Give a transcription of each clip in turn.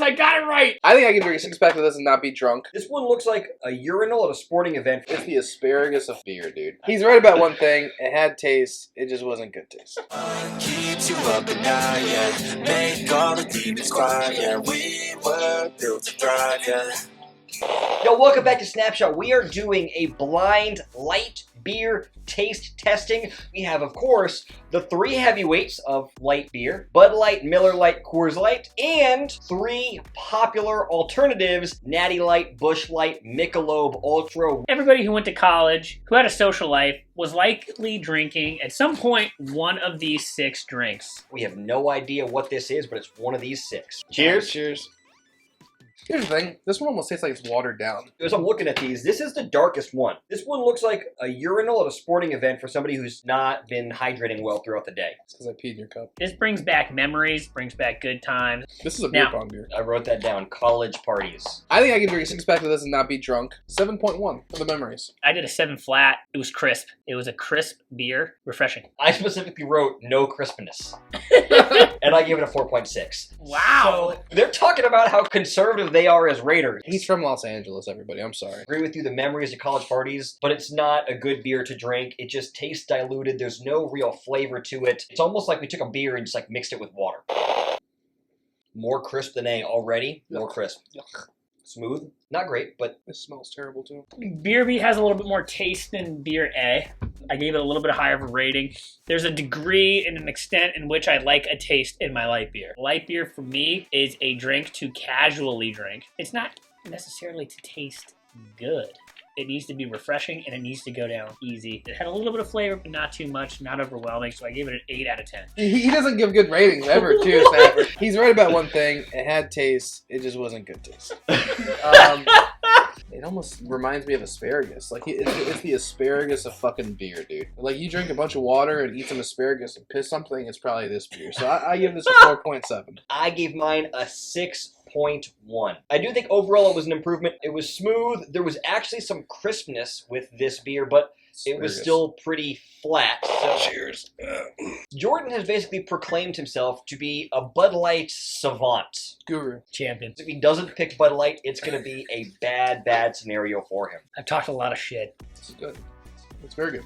I got it right. I think I can drink a 6-pack of this and not be drunk. This one looks like a urinal at a sporting event. It's the asparagus of beer, dude. He's right about one thing. It had taste. It just wasn't good taste. Keeps you up at night, yeah. Make all the demons quiet, yeah. We were built to thrive, yeah. Yo, welcome back to Snapshot. We are doing a blind light beer taste testing. We have, of course, the 3 heavyweights of light beer: Bud Light, Miller Lite, Coors Light, and 3 popular alternatives: Natty Light, Busch Light, Michelob Ultra. Everybody who went to college, who had a social life, was likely drinking at some point one of these 6 drinks. We have no idea what this is, but it's one of these 6. Cheers. Cheers. Here's the thing. This one almost tastes like it's watered down. As I'm looking at these, this is the darkest one. This one looks like a urinal at a sporting event for somebody who's not been hydrating well throughout the day. It's because I peed in your cup. This brings back memories, brings back good times. This is a beer Now- pong beer. I wrote that down. College parties. I think I can drink a 6-pack of this and not be drunk. 7.1 for the memories. I did a 7 flat. It was crisp. It was a crisp beer. Refreshing. I specifically wrote no crispness. And I gave it a 4.6. Wow. So they're talking about how conservative they are as Raiders. He's from Los Angeles, everybody. I'm sorry. I agree with you, the memories of college parties, but it's not a good beer to drink. It just tastes diluted. There's no real flavor to it. It's almost like we took a beer and just like mixed it with water. More crisp than A already. More crisp. Yuck. Smooth. Not great, but This smells terrible, too. Beer B has a little bit more taste than Beer A. I gave it a little bit higher of a rating. There's a degree and an extent in which I like a taste in my light beer. Light beer for me is a drink to casually drink. It's not necessarily to taste good. It needs to be refreshing and it needs to go down easy. It had a little bit of flavor, but not too much, not overwhelming, so I gave it an 8 out of 10. He doesn't give good ratings ever, too, Snapper. He's right about one thing. It had taste. It just wasn't good taste. It almost reminds me of asparagus. Like, it's the asparagus of fucking beer, dude. Like, you drink a bunch of water and eat some asparagus and piss something, it's probably this beer. So I give this a 4.7. I gave mine a 6.1. I do think overall it was an improvement. It was smooth. There was actually some crispness with this beer, but it was still pretty flat. So Cheers. Jordan has basically proclaimed himself to be a Bud Light savant. Guru. Champion. If he doesn't pick Bud Light, it's going to be a bad scenario for him. I've talked a lot of shit. This is good. It's very good.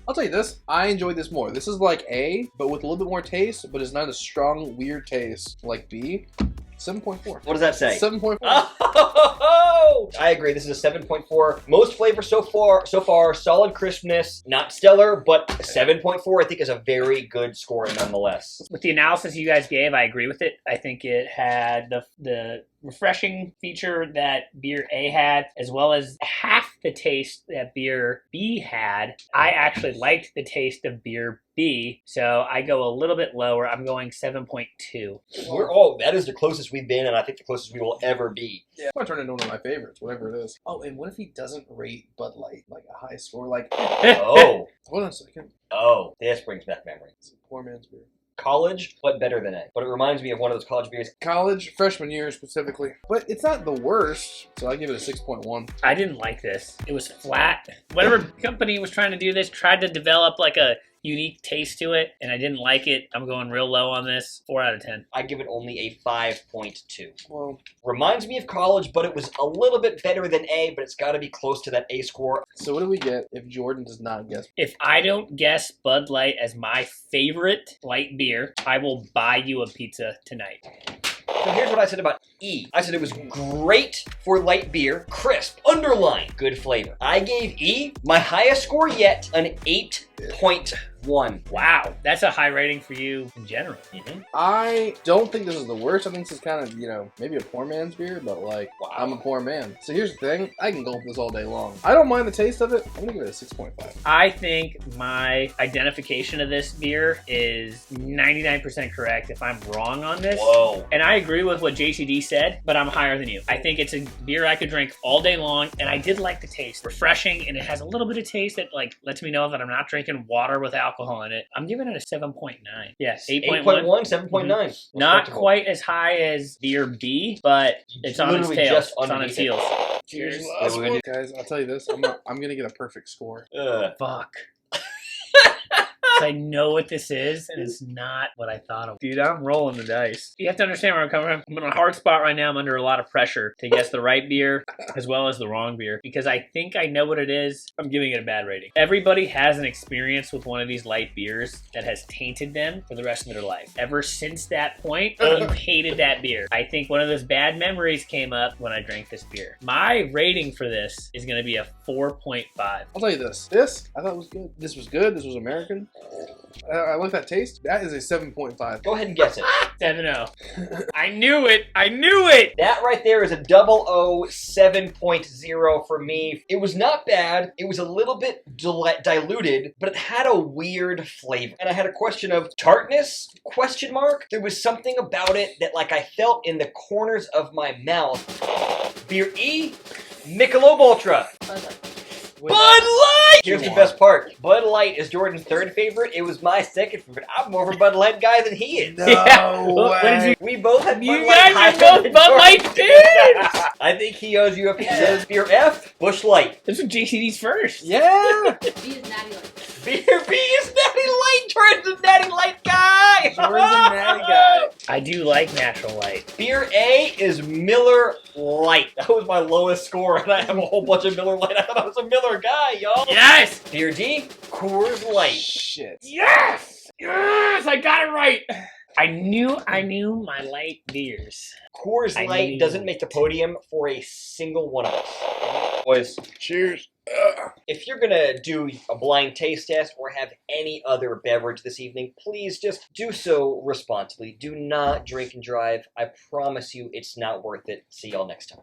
I'll tell you this. I enjoyed this more. This is like A, but with a little bit more taste, but it's not a strong, weird taste like B. 7.4. What does that say? 7.4. Oh, I agree. This is a 7.4. Most flavor so far. Solid crispness. Not stellar, but 7.4 I think is a very good score nonetheless. With the analysis you guys gave, I agree with it. I think it had the refreshing feature that Beer A had, as well as half the taste that Beer B had. I actually liked the taste of Beer B, so I go a little bit lower. I'm going 7.2. That is the closest we've been, and I think the closest we will ever be. Yeah, I'm gonna turn into one of my favorites, whatever it is. Oh, and what if he doesn't rate Bud Light like a high score? Like, Oh, hold on a second. this brings back memories. It's a poor man's beer. College, but better than A. But it reminds me of one of those college beers. College, freshman year specifically. But it's not the worst, so I give it a 6.1. I didn't like this. It was flat. Whatever company was trying to do this tried to develop like a unique taste to it, and I didn't like it. I'm going real low on this. 4 out of 10. I give it only a 5.2. Well, Reminds me of college, but it was a little bit better than A, but it's got to be close to that A score. so what do we get if Jordan does not guess? If I don't guess Bud Light as my favorite light beer, I will buy you a pizza tonight. So here's what I said about E. I said it was great for light beer, crisp, underline, good flavor. I gave E my highest score yet, an 8.1. Wow, that's a high rating for you in general. I don't think this is the worst. I think this is kind of, maybe a poor man's beer, but like, Wow. I'm a poor man. So here's the thing. I can gulp this all day long. I don't mind the taste of it. I'm gonna give it a 6.5. I think my identification of this beer is 99% correct if I'm wrong on this. Whoa. And I agree with what JCD said, but I'm higher than you. I think it's a beer I could drink all day long, and I did like the taste. Refreshing, and it has a little bit of taste that like lets me know that I'm not drinking water with alcohol in it. I'm giving it a 7.9. Yes, 8.1. 7.9. Not quite as high as Beer B, but it's on its Literally tail. just It's on its heels. Cheers. Last one. Guys, I'll tell you this. I'm gonna get a perfect score. Fuck. I know what this is, and it's not what I thought it was. Dude, I'm rolling the dice. You have to understand where I'm coming from. I'm in a hard spot right now. I'm under a lot of pressure to guess the right beer as well as the wrong beer because I think I know what it is. I'm giving it a bad rating. Everybody has an experience with one of these light beers that has tainted them for the rest of their life. Ever since that point, you hated that beer. I think one of those bad memories came up when I drank this beer. My rating for this is going to be a 4.5. I'll tell you this. This, I thought was good. This was good. This was American. I like that taste. That is a 7.5. Go ahead and guess it. 7-0. I knew it. I knew it. That right there is a 007.0 for me. It was not bad. It was a little bit diluted, but it had a weird flavor. And I had a question of tartness? Question mark. There was something about it that like I felt in the corners of my mouth. Beer E, Michelob Ultra. Bud Light! Here's the best part. Bud Light is Jordan's third favorite. It was my second favorite. I'm more of a Bud Light guy than he is. No way. We both had Bud You Light. guys are both Bud Light fans. I think he owes you a piece. Beer F, Busch Light. This was JCD's first. Yeah. B is Natty Light. Beer B is Natty Light. Jordan's a Natty Light guy. Jordan's a natty guy. I do like natural light. Beer A is Miller Lite. That was my lowest score, and I have a whole bunch of Miller Lite. I thought I was a Miller guy, y'all. Yes. Beer D, Coors Light. Shit. Yes. Yes. I got it right. I knew my light beers. Coors I Light knew. doesn't make the podium for a single one of us. Boys, Cheers. if you're gonna do a blind taste test or have any other beverage this evening, please just do so responsibly. Do not drink and drive. I promise you it's not worth it. See y'all next time.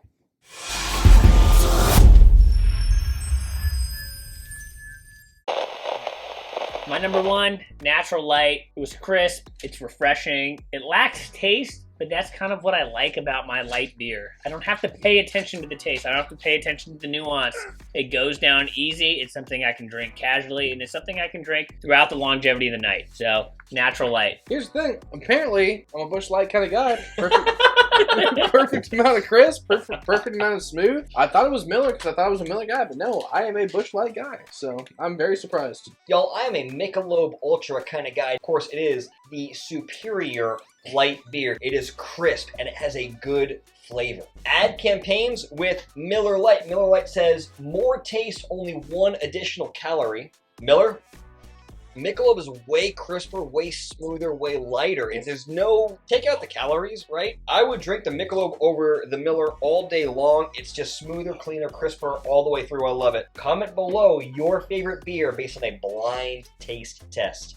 My number one, natural light. It was crisp. It's refreshing. It lacks taste, but that's kind of what I like about my light beer. I don't have to pay attention to the taste. I don't have to pay attention to the nuance. It goes down easy. It's something I can drink casually, and it's something I can drink throughout the longevity of the night. So, natural light. Here's the thing. Apparently, I'm a Busch Light kind of guy. Perfect amount of crisp. Perfect amount of smooth. I thought it was Miller because I thought it was a Miller guy, but no, I am a Busch Light guy. So I'm very surprised. Y'all, I am a Michelob Ultra kind of guy. Of course, it is the superior light beer. It is crisp and it has a good flavor. Ad campaigns with Miller Lite. Miller Lite says, more taste, only one additional calorie. Miller? Michelob is way crisper, way smoother, way lighter. If there's no, take out the calories, right? I would drink the Michelob over the Miller all day long. It's just smoother, cleaner, crisper all the way through. I love it. Comment below your favorite beer based on a blind taste test.